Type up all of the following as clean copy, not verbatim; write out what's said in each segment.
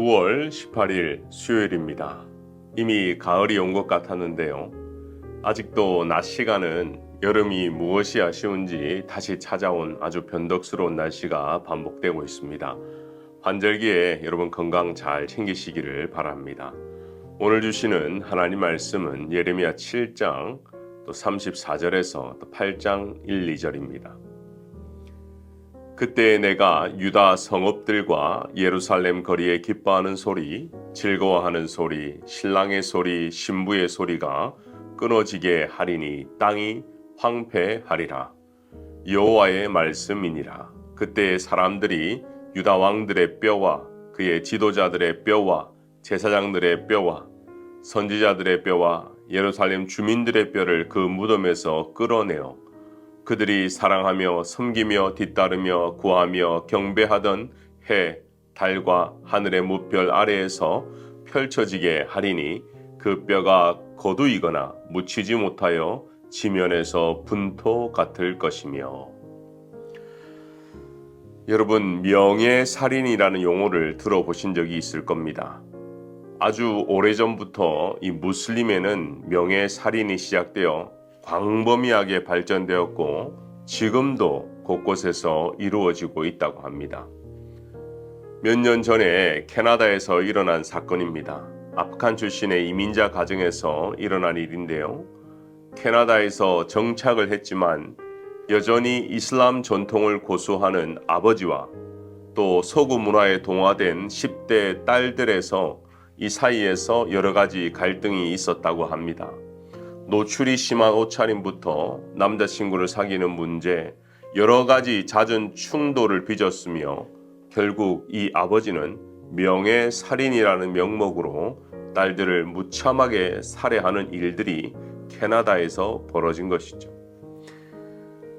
9월 18일 수요일입니다. 이미 가을이 온 것 같았는데요. 아직도 낮 시간은 여름이 무엇이 아쉬운지 다시 찾아온 아주 변덕스러운 날씨가 반복되고 있습니다. 환절기에 여러분 건강 잘 챙기시기를 바랍니다. 오늘 주시는 하나님 말씀은 예레미야 7장 또 34절에서 또 8장 1, 2절입니다. 그때 내가 유다 성읍들과 예루살렘 거리에 기뻐하는 소리, 즐거워하는 소리, 신랑의 소리, 신부의 소리가 끊어지게 하리니 땅이 황폐하리라. 여호와의 말씀이니라. 그때 사람들이 유다 왕들의 뼈와 그의 지도자들의 뼈와 제사장들의 뼈와 선지자들의 뼈와 예루살렘 주민들의 뼈를 그 무덤에서 끌어내어 그들이 사랑하며 섬기며 뒤따르며 구하며 경배하던 해, 달과 하늘의 무별 아래에서 펼쳐지게 하리니 그 뼈가 거두이거나 묻히지 못하여 지면에서 분토 같을 것이며. 여러분, 명예살인이라는 용어를 들어보신 적이 있을 겁니다. 아주 오래전부터 이 무슬림에는 명예살인이 시작되어 광범위하게 발전되었고 지금도 곳곳에서 이루어지고 있다고 합니다. 몇 년 전에 캐나다에서 일어난 사건입니다. 아프간 출신의 이민자 가정에서 일어난 일인데요. 캐나다에서 정착을 했지만 여전히 이슬람 전통을 고수하는 아버지와 또 서구 문화에 동화된 10대 딸들에서 이 사이에서 여러 가지 갈등이 있었다고 합니다. 노출이 심한 옷차림부터 남자친구를 사귀는 문제, 여러 가지 잦은 충돌을 빚었으며 결국 이 아버지는 명예살인이라는 명목으로 딸들을 무참하게 살해하는 일들이 캐나다에서 벌어진 것이죠.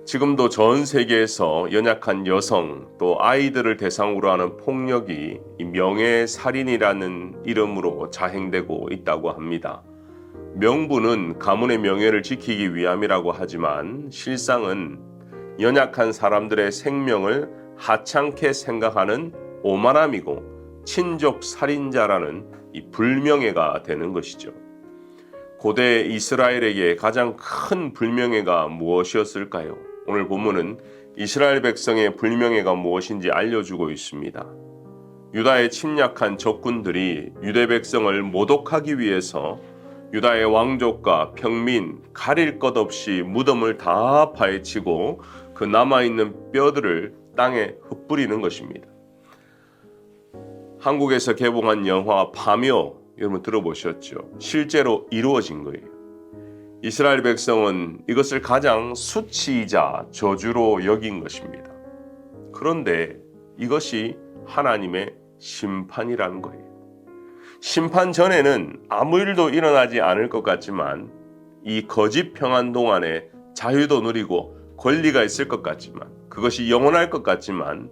지금도 전 세계에서 연약한 여성 또 아이들을 대상으로 하는 폭력이 이 명예살인이라는 이름으로 자행되고 있다고 합니다. 명분은 가문의 명예를 지키기 위함이라고 하지만 실상은 연약한 사람들의 생명을 하찮게 생각하는 오만함이고 친족 살인자라는 이 불명예가 되는 것이죠. 고대 이스라엘에게 가장 큰 불명예가 무엇이었을까요? 오늘 본문은 이스라엘 백성의 불명예가 무엇인지 알려주고 있습니다. 유다의 침략한 적군들이 유대 백성을 모독하기 위해서 유다의 왕족과 평민 가릴 것 없이 무덤을 다 파헤치고 그 남아있는 뼈들을 땅에 흩뿌리는 것입니다. 한국에서 개봉한 영화 파묘 여러분 들어보셨죠? 실제로 이루어진 거예요. 이스라엘 백성은 이것을 가장 수치이자 저주로 여긴 것입니다. 그런데 이것이 하나님의 심판이라는 거예요. 심판 전에는 아무 일도 일어나지 않을 것 같지만 이 거짓 평안 동안에 자유도 누리고 권리가 있을 것 같지만 그것이 영원할 것 같지만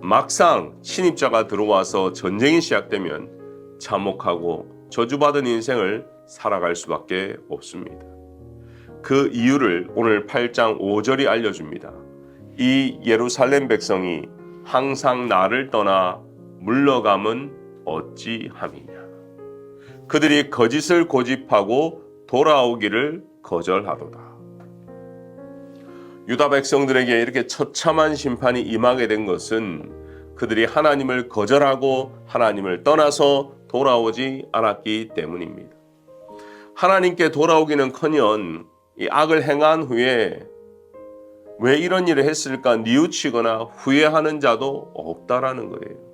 막상 침입자가 들어와서 전쟁이 시작되면 참혹하고 저주받은 인생을 살아갈 수밖에 없습니다. 그 이유를 오늘 8장 5절이 알려줍니다. 이 예루살렘 백성이 항상 나를 떠나 물러감은 어찌함이냐. 그들이 거짓을 고집하고 돌아오기를 거절하도다. 유다 백성들에게 이렇게 처참한 심판이 임하게 된 것은 그들이 하나님을 거절하고 하나님을 떠나서 돌아오지 않았기 때문입니다. 하나님께 돌아오기는커녕 이 악을 행한 후에 왜 이런 일을 했을까 뉘우치거나 후회하는 자도 없다라는 거예요.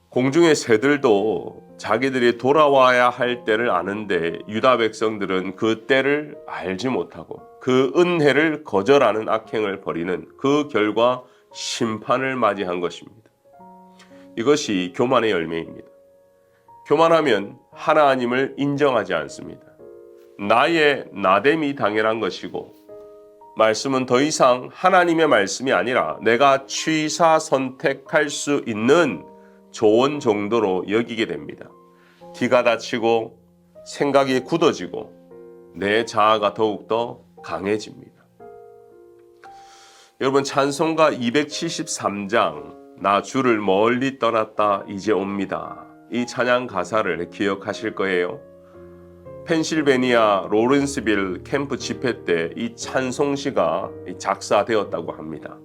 공중의 새들도 자기들이 돌아와야 할 때를 아는데 유다 백성들은 그 때를 알지 못하고 그 은혜를 거절하는 악행을 벌이는 그 결과 심판을 맞이한 것입니다. 이것이 교만의 열매입니다. 교만하면 하나님을 인정하지 않습니다. 나의 나됨이 당연한 것이고 말씀은 더 이상 하나님의 말씀이 아니라 내가 취사 선택할 수 있는 조언 정도로 여기게 됩니다. 기가 다치고 생각이 굳어지고 내 자아가 더욱더 강해집니다. 여러분 찬송가 273장 나 주를 멀리 떠났다 이제 옵니다. 이 찬양 가사를 기억하실 거예요. 펜실베니아 로렌스빌 캠프 집회 때 이 찬송시가 작사되었다고 합니다.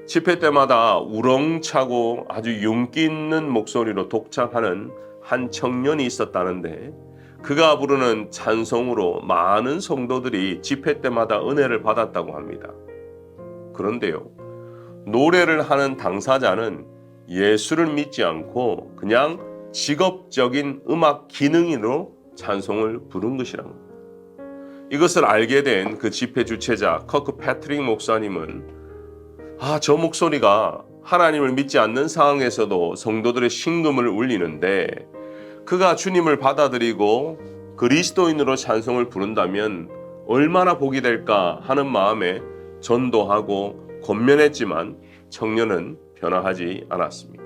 집회 때마다 우렁차고 아주 윤기 있는 목소리로 독창하는 한 청년이 있었다는데 그가 부르는 찬송으로 많은 성도들이 집회 때마다 은혜를 받았다고 합니다. 그런데요, 노래를 하는 당사자는 예수를 믿지 않고 그냥 직업적인 음악 기능으로 찬송을 부른 것이란 겁니다. 이것을 알게 된 그 집회 주최자 커크 패트릭 목사님은 저 목소리가 하나님을 믿지 않는 상황에서도 성도들의 심금을 울리는데 그가 주님을 받아들이고 그리스도인으로 찬송을 부른다면 얼마나 복이 될까 하는 마음에 전도하고 권면했지만 청년은 변화하지 않았습니다.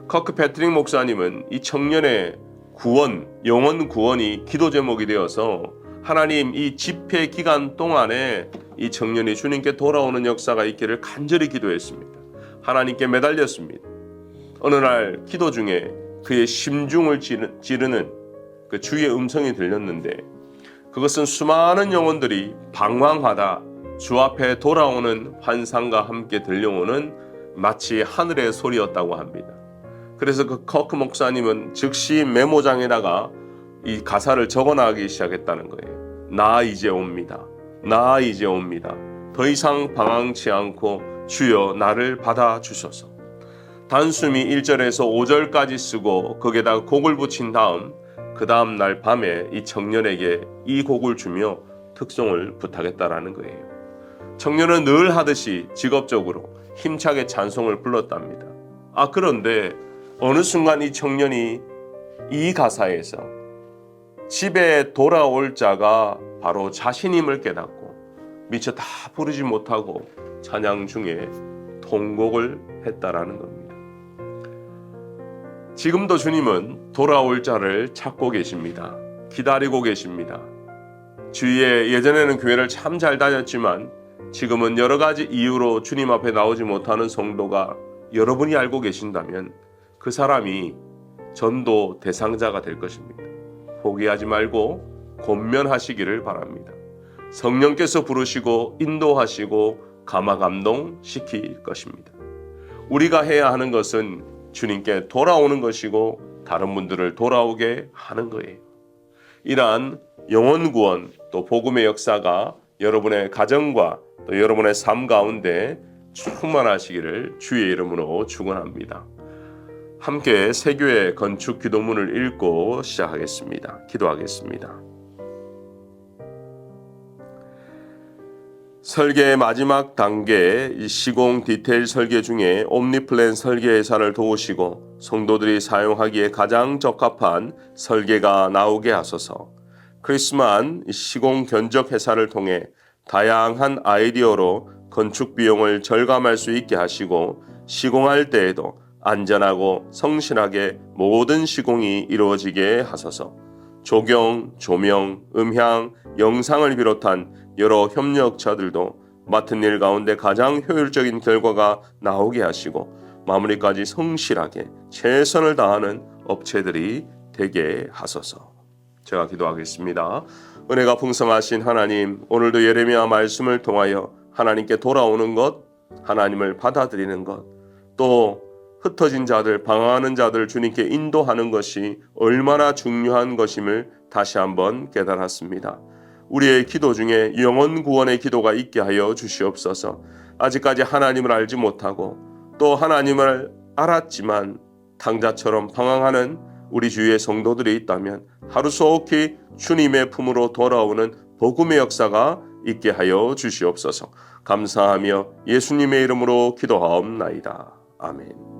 커크 패트릭 목사님은 이 청년의 구원, 영혼 구원이 기도 제목이 되어서 하나님 이 집회 기간 동안에 이 청년이 주님께 돌아오는 역사가 있기를 간절히 기도했습니다. 하나님께 매달렸습니다. 어느 날 기도 중에 그의 심중을 찌르는 그 주의 음성이 들렸는데 그것은 수많은 영혼들이 방황하다 주 앞에 돌아오는 환상과 함께 들려오는 마치 하늘의 소리였다고 합니다. 그래서 그 커크 목사님은 즉시 메모장에다가 이 가사를 적어나가기 시작했다는 거예요. 나 이제 옵니다. 나 이제 옵니다. 더 이상 방황치 않고 주여 나를 받아주소서. 단숨이 1절에서 5절까지 쓰고 거기에다가 곡을 붙인 다음 그 다음 날 밤에 이 청년에게 이 곡을 주며 특송을 부탁했다라는 거예요. 청년은 늘 하듯이 직업적으로 힘차게 찬송을 불렀답니다. 그런데 어느 순간 이 청년이 이 가사에서 집에 돌아올 자가 바로 자신임을 깨닫고 미처 다 부르지 못하고 찬양 중에 통곡을 했다라는 겁니다. 지금도 주님은 돌아올 자를 찾고 계십니다. 기다리고 계십니다. 주위에 예전에는 교회를 참 잘 다녔지만 지금은 여러 가지 이유로 주님 앞에 나오지 못하는 성도가 여러분이 알고 계신다면 그 사람이 전도 대상자가 될 것입니다. 포기하지 말고 권면하시기를 바랍니다. 성령께서 부르시고 인도하시고 감화 감동시킬 것입니다. 우리가 해야 하는 것은 주님께 돌아오는 것이고 다른 분들을 돌아오게 하는 거예요. 이러한 영혼 구원 또 복음의 역사가 여러분의 가정과 또 여러분의 삶 가운데 충만하시기를 주의 이름으로 축원합니다. 함께 세교회 건축 기도문을 읽고 시작하겠습니다. 기도하겠습니다. 설계의 마지막 단계 시공 디테일 설계 중에 옴니플랜 설계 회사를 도우시고 성도들이 사용하기에 가장 적합한 설계가 나오게 하소서. 크리스만 시공 견적 회사를 통해 다양한 아이디어로 건축 비용을 절감할 수 있게 하시고 시공할 때에도 안전하고 성실하게 모든 시공이 이루어지게 하소서. 조경, 조명, 음향, 영상을 비롯한 여러 협력자들도 맡은 일 가운데 가장 효율적인 결과가 나오게 하시고 마무리까지 성실하게 최선을 다하는 업체들이 되게 하소서. 제가 기도하겠습니다. 은혜가 풍성하신 하나님, 오늘도 예레미야 말씀을 통하여 하나님께 돌아오는 것, 하나님을 받아들이는 것, 또 흩어진 자들, 방황하는 자들 주님께 인도하는 것이 얼마나 중요한 것임을 다시 한번 깨달았습니다. 우리의 기도 중에 영혼 구원의 기도가 있게 하여 주시옵소서. 아직까지 하나님을 알지 못하고 또 하나님을 알았지만 탕자처럼 방황하는 우리 주위의 성도들이 있다면 하루속히 주님의 품으로 돌아오는 복음의 역사가 있게 하여 주시옵소서. 감사하며 예수님의 이름으로 기도하옵나이다. 아멘.